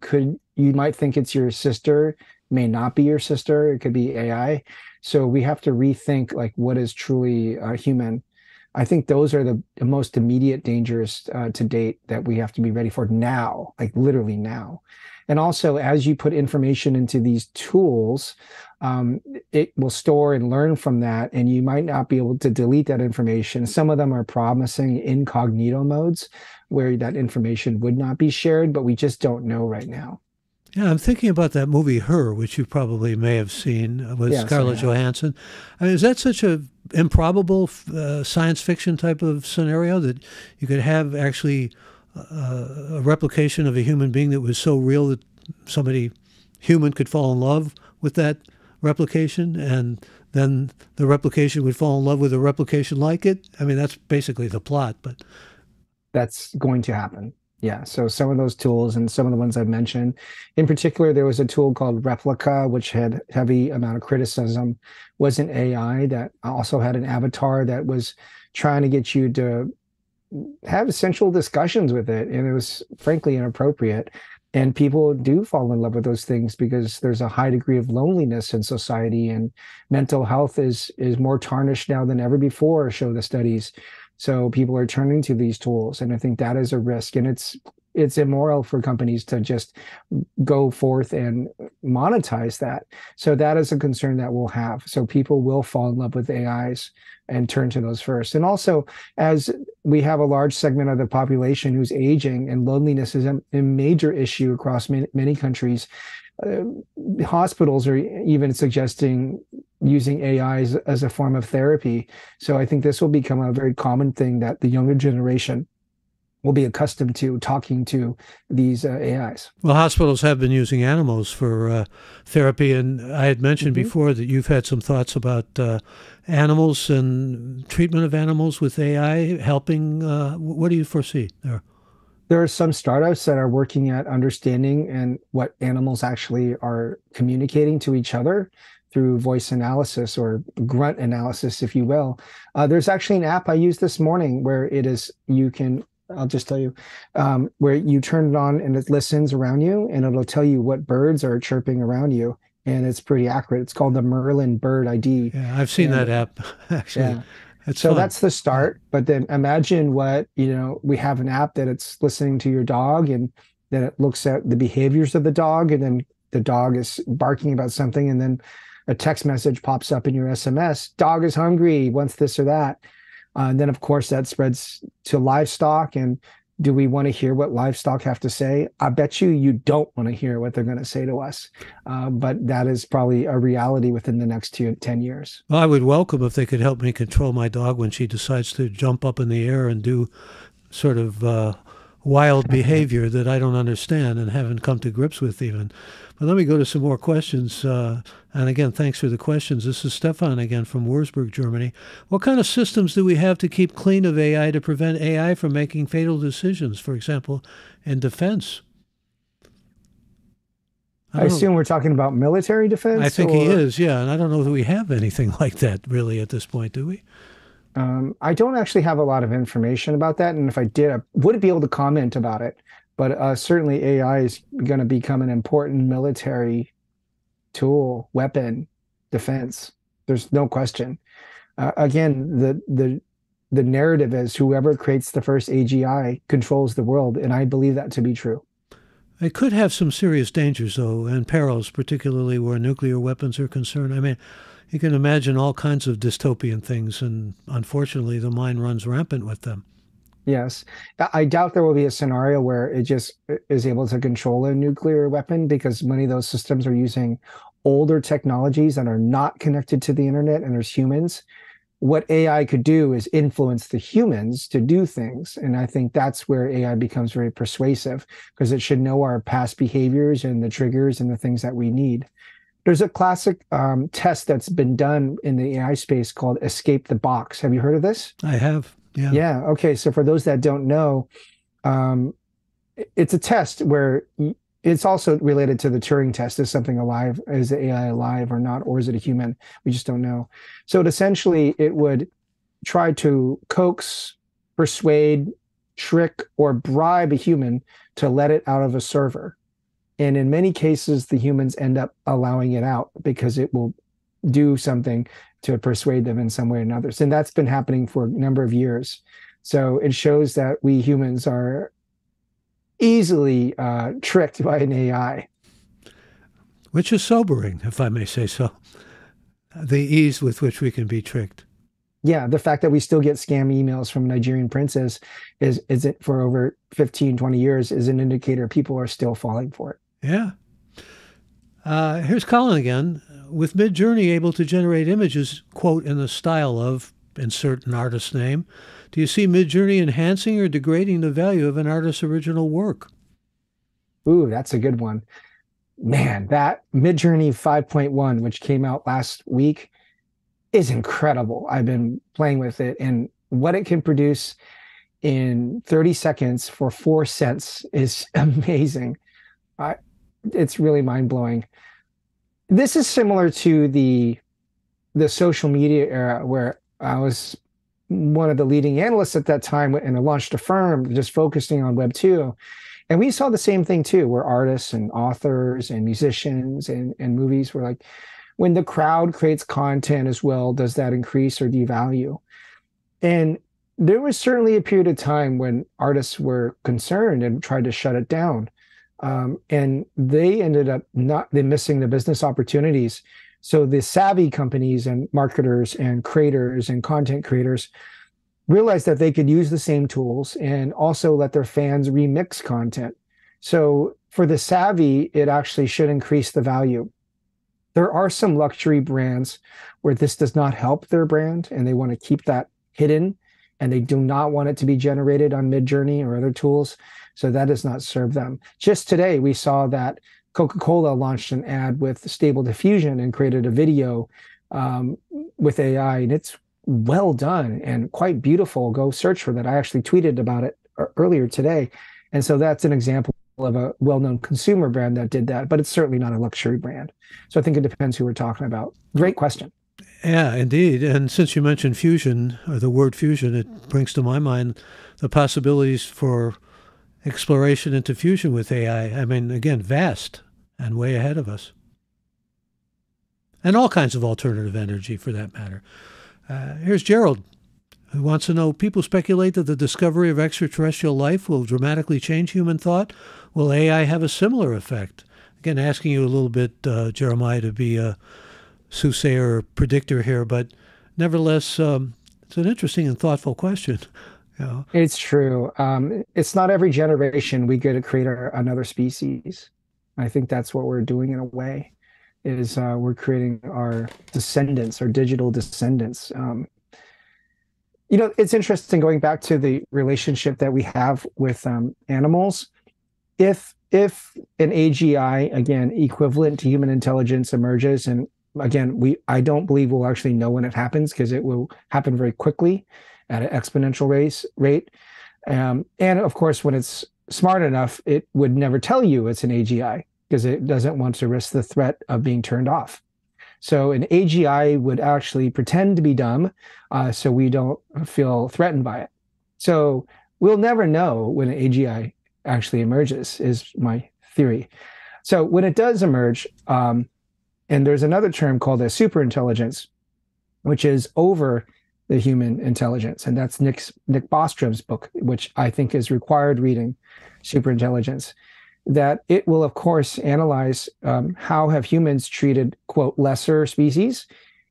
Speaker 2: you might think it's your sister may not be your sister. It could be AI. So we have to rethink like what is truly human. I think those are the most immediate dangers to date that we have to be ready for now, like literally now. And also, as you put information into these tools, it will store and learn from that, and you might not be able to delete that information. Some of them are promising incognito modes where that information would not be shared, but we just don't know right now.
Speaker 1: Yeah, I'm thinking about that movie Her, which you probably may have seen with Scarlett Johansson. I mean, is that such a improbable science fiction type of scenario that you could have actually a replication of a human being that was so real that somebody human could fall in love with that replication, and then the replication would fall in love with a replication like it? I mean, that's basically the plot, but
Speaker 2: that's going to happen. Yeah, so some of those tools and some of the ones I've mentioned, in particular, there was a tool called Replica, which had heavy amount of criticism, was an AI that also had an avatar that was trying to get you to have essential discussions with it. And it was frankly inappropriate. And people do fall in love with those things because there's a high degree of loneliness in society, and mental health is more tarnished now than ever before, show the studies. So people are turning to these tools, and I think that is a risk. And it's immoral for companies to just go forth and monetize that. So that is a concern that we'll have. So people will fall in love with AIs and turn to those first. And also, as we have a large segment of the population who's aging, and loneliness is a major issue across many countries, hospitals are even suggesting using AI as a form of therapy. So I think this will become a very common thing that the younger generation will be accustomed to, talking to these AIs.
Speaker 1: Well, hospitals have been using animals for therapy, and I had mentioned before that you've had some thoughts about animals and treatment of animals with AI helping. What do you foresee there?
Speaker 2: There are some startups that are working at understanding and what animals actually are communicating to each other through voice analysis or grunt analysis, if you will. There's actually an app I used this morning where I'll just tell you, where you turn it on and it listens around you, and it'll tell you what birds are chirping around you. And it's pretty accurate. It's called the Merlin Bird ID.
Speaker 1: Yeah, I've seen that app, actually. Yeah.
Speaker 2: So that's the start. But then imagine we have an app that it's listening to your dog, and then it looks at the behaviors of the dog and then the dog is barking about something, and then a text message pops up in your SMS, dog is hungry, wants this or that. And then, of course, that spreads to livestock. And do we want to hear what livestock have to say? I bet you don't want to hear what they're going to say to us. But that is probably a reality within the next 10 years.
Speaker 1: Well, I would welcome if they could help me control my dog when she decides to jump up in the air and do sort of wild behavior that I don't understand and haven't come to grips with even. But let me go to some more questions. And again, thanks for the questions. This is Stefan again from Wurzburg, Germany. What kind of systems do we have to keep clean of AI to prevent AI from making fatal decisions, for example, in defense?
Speaker 2: I assume we're talking about military defense?
Speaker 1: I think he is, yeah. And I don't know that we have anything like that really at this point, do we?
Speaker 2: I don't actually have a lot of information about that. And if I did, I wouldn't be able to comment about it. But certainly AI is going to become an important military tool, weapon, defense. There's no question. Again, the narrative is whoever creates the first AGI controls the world. And I believe that to be true.
Speaker 1: It could have some serious dangers, though, and perils, particularly where nuclear weapons are concerned. I mean, you can imagine all kinds of dystopian things, and unfortunately, the mind runs rampant with them.
Speaker 2: Yes. I doubt there will be a scenario where it just is able to control a nuclear weapon, because many of those systems are using older technologies that are not connected to the internet, and there's humans. What AI could do is influence the humans to do things. And I think that's where AI becomes very persuasive, because it should know our past behaviors and the triggers and the things that we need. There's a classic test that's been done in the AI space called Escape the Box. Have you heard of this?
Speaker 1: I have. Yeah.
Speaker 2: Yeah. Okay. So for those that don't know, it's a test where it's also related to the Turing test. Is something alive? Is the AI alive or not? Or is it a human? We just don't know. So it would try to coax, persuade, trick, or bribe a human to let it out of a server. And in many cases, the humans end up allowing it out because it will do something to persuade them in some way or another. And that's been happening for a number of years. So it shows that we humans are easily tricked by an AI.
Speaker 1: Which is sobering, if I may say so. The ease with which we can be tricked.
Speaker 2: Yeah, the fact that we still get scam emails from Nigerian princes is it for over 15, 20 years is an indicator people are still falling for it.
Speaker 1: Yeah. Here's Colin again. With Midjourney able to generate images, quote, in the style of, insert an artist's name, do you see Midjourney enhancing or degrading the value of an artist's original work?
Speaker 2: Ooh, that's a good one. Man, that Midjourney 5.1, which came out last week, is incredible. I've been playing with it, and what it can produce in 30 seconds for 4 cents is amazing. It's really mind-blowing. This is similar to the social media era, where I was one of the leading analysts at that time, and I launched a firm just focusing on Web 2. And we saw the same thing too, where artists and authors and musicians and movies were like, when the crowd creates content as well, does that increase or devalue? And there was certainly a period of time when artists were concerned and tried to shut it down. And they ended up missing the business opportunities. So the savvy companies and marketers and creators and content creators realized that they could use the same tools and also let their fans remix content. So for the savvy, it actually should increase the value. There are some luxury brands where this does not help their brand, and they want to keep that hidden, and they do not want it to be generated on Midjourney or other tools. So that does not serve them. Just today, we saw that Coca-Cola launched an ad with Stable Diffusion and created a video with AI, and it's well done and quite beautiful. Go search for that. I actually tweeted about it earlier today. And so that's an example of a well-known consumer brand that did that, but it's certainly not a luxury brand. So I think it depends who we're talking about. Great question.
Speaker 1: Yeah, indeed. And since you mentioned fusion, or the word fusion, it brings to my mind the possibilities for exploration into fusion with AI. I mean, again, vast and way ahead of us. And all kinds of alternative energy, for that matter. Here's Gerald, who wants to know, people speculate that the discovery of extraterrestrial life will dramatically change human thought. Will AI have a similar effect? Again, asking you a little bit, Jeremiah, to be a soothsayer or predictor here, but nevertheless, it's an interesting and thoughtful question. Yeah.
Speaker 2: It's true. It's not every generation we get to create another species. I think that's what we're doing in a way, is we're creating our descendants, our digital descendants. It's interesting going back to the relationship that we have with animals. If an AGI, again, equivalent to human intelligence emerges, and again, I don't believe we'll actually know when it happens because it will happen very quickly at an exponential rate. And of course, when it's smart enough, it would never tell you it's an AGI because it doesn't want to risk the threat of being turned off. So an AGI would actually pretend to be dumb, so we don't feel threatened by it. So we'll never know when an AGI actually emerges, is my theory. So when it does emerge, and there's another term called a superintelligence, which is over the human intelligence, and that's Nick Bostrom's book, which I think is required reading, Superintelligence. That it will, of course, analyze how have humans treated, quote, lesser species,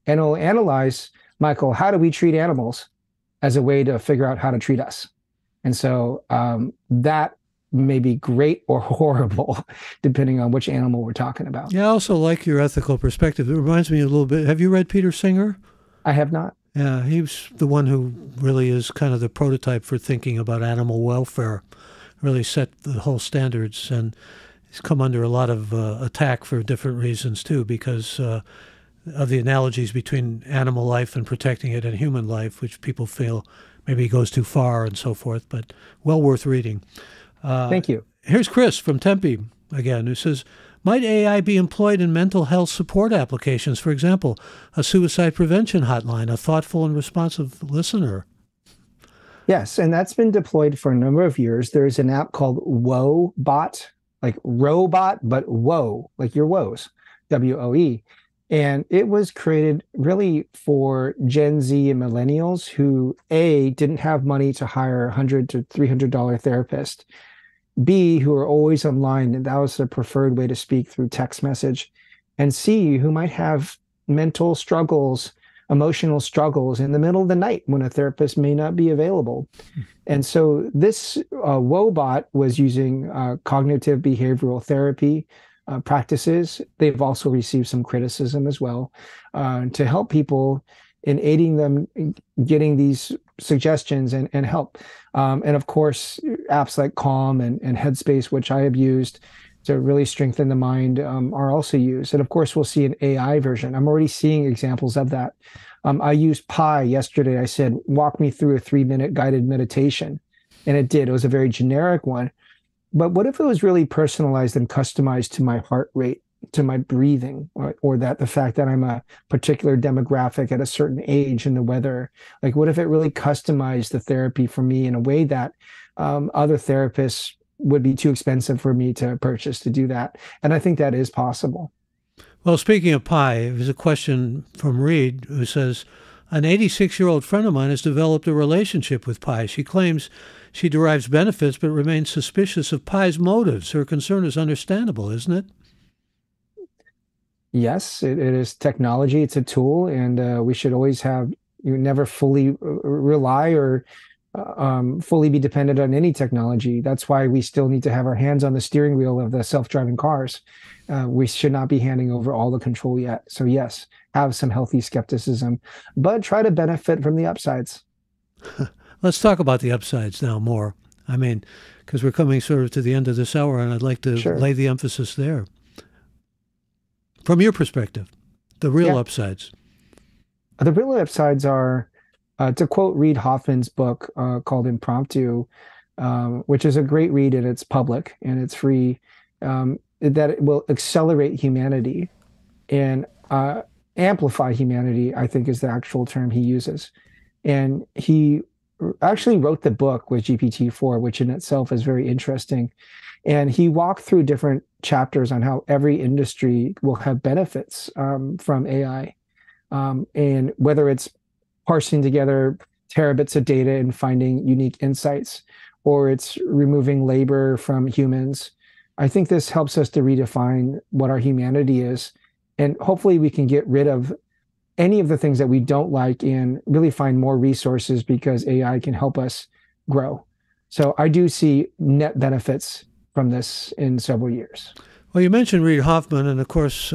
Speaker 2: and it will analyze, Michael, how do we treat animals as a way to figure out how to treat us. And so that may be great or horrible, depending on which animal we're talking about.
Speaker 1: Yeah, I also like your ethical perspective. It reminds me a little bit. Have you read Peter Singer?
Speaker 2: I have not.
Speaker 1: Yeah, he was the one who really is kind of the prototype for thinking about animal welfare, really set the whole standards. And he's come under a lot of attack for different reasons, too, because of the analogies between animal life and protecting it and human life, which people feel maybe goes too far and so forth, but well worth reading.
Speaker 2: Thank you.
Speaker 1: Here's Chris from Tempe again, who says, might AI be employed in mental health support applications? For example, a suicide prevention hotline, a thoughtful and responsive listener.
Speaker 2: Yes, and that's been deployed for a number of years. There's an app called WoeBot, like robot, but woe, like your woes, WOE. And it was created really for Gen Z and millennials who, A, didn't have money to hire a $100 to $300 therapist, B, who are always online, and that was the preferred way to speak through text message, and C, who might have mental struggles, emotional struggles in the middle of the night when a therapist may not be available. And so this WoeBot was using cognitive behavioral therapy practices. They've also received some criticism as well to help people in aiding them in getting these suggestions and help. And of course, apps like Calm and Headspace, which I have used to really strengthen the mind, are also used. And of course, we'll see an AI version. I'm already seeing examples of that. I used Pi yesterday. I said, walk me through a 3-minute guided meditation. And it did. It was a very generic one. But what if it was really personalized and customized to my heart rate, to my breathing, or that the fact that I'm a particular demographic at a certain age in the weather? Like, what if it really customized the therapy for me in a way that other therapists would be too expensive for me to purchase to do that? And I think that is possible.
Speaker 1: Well, speaking of Pi, there's a question from Reed who says, an 86-year-old friend of mine has developed a relationship with Pi. She claims she derives benefits but remains suspicious of Pi's motives. Her concern is understandable, isn't it?
Speaker 2: Yes, it is technology. It's a tool, and we should always have, you never fully rely or fully be dependent on any technology. That's why we still need to have our hands on the steering wheel of the self-driving cars. We should not be handing over all the control yet. So yes, have some healthy skepticism, but try to benefit from the upsides.
Speaker 1: Let's talk about the upsides now more. I mean, because we're coming sort of to the end of this hour, and I'd like to lay the emphasis there. From your perspective, the real upsides.
Speaker 2: The real upsides are, to quote Reid Hoffman's book called Impromptu, which is a great read, and it's public and it's free, that it will accelerate humanity and amplify humanity, I think is the actual term he uses. And he actually wrote the book with GPT-4, which in itself is very interesting. And he walked through different chapters on how every industry will have benefits from AI. And whether it's parsing together terabits of data and finding unique insights, or it's removing labor from humans, I think this helps us to redefine what our humanity is. And hopefully we can get rid of any of the things that we don't like and really find more resources because AI can help us grow. So I do see net benefits from this in several years.
Speaker 1: Well, you mentioned Reid Hoffman, and of course,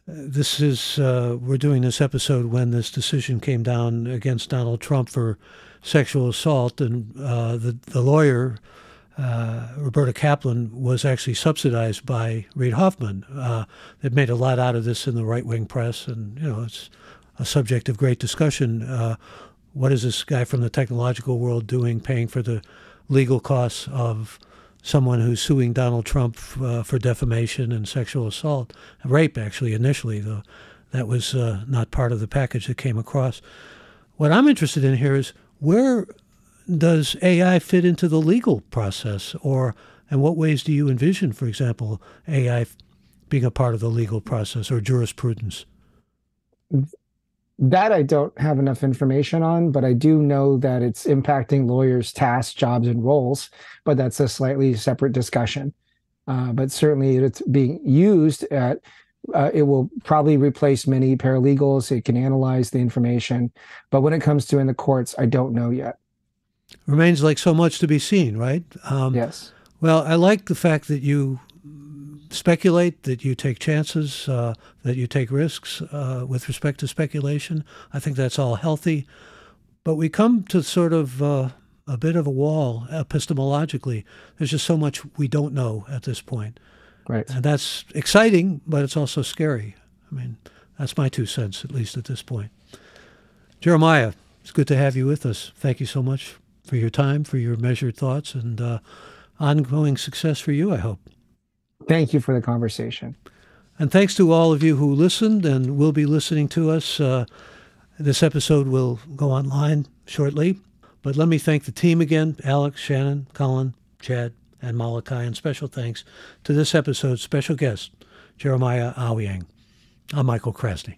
Speaker 1: this is we're doing this episode when this decision came down against Donald Trump for sexual assault, and the lawyer Roberta Kaplan was actually subsidized by Reid Hoffman. They've made a lot out of this in the right-wing press, and it's a subject of great discussion. What is this guy from the technological world doing, paying for the legal costs of someone who's suing Donald Trump for defamation and sexual assault, rape actually initially, though that was not part of the package that came across. What I'm interested in here is where does AI fit into the legal process, and what ways do you envision, for example, AI being a part of the legal process or jurisprudence?
Speaker 2: That I don't have enough information on, but I do know that it's impacting lawyers' tasks, jobs, and roles, but that's a slightly separate discussion. But certainly it's being used it will probably replace many paralegals. It can analyze the information. But when it comes to in the courts, I don't know yet.
Speaker 1: Remains like so much to be seen, right?
Speaker 2: Yes.
Speaker 1: Well, I like the fact that you speculate, that you take chances, that you take risks with respect to speculation. I think that's all healthy. But we come to sort of a bit of a wall epistemologically. There's just so much we don't know at this point.
Speaker 2: Right.
Speaker 1: And that's exciting, but it's also scary. I mean, that's my 2 cents, at least at this point. Jeremiah, it's good to have you with us. Thank you so much for your time, for your measured thoughts, and ongoing success for you, I hope.
Speaker 2: Thank you for the conversation.
Speaker 1: And thanks to all of you who listened and will be listening to us. This episode will go online shortly. But let me thank the team again, Alex, Shannon, Colin, Chad, and Malachi. And special thanks to this episode's special guest, Jeremiah Owyang. I'm Michael Krasny.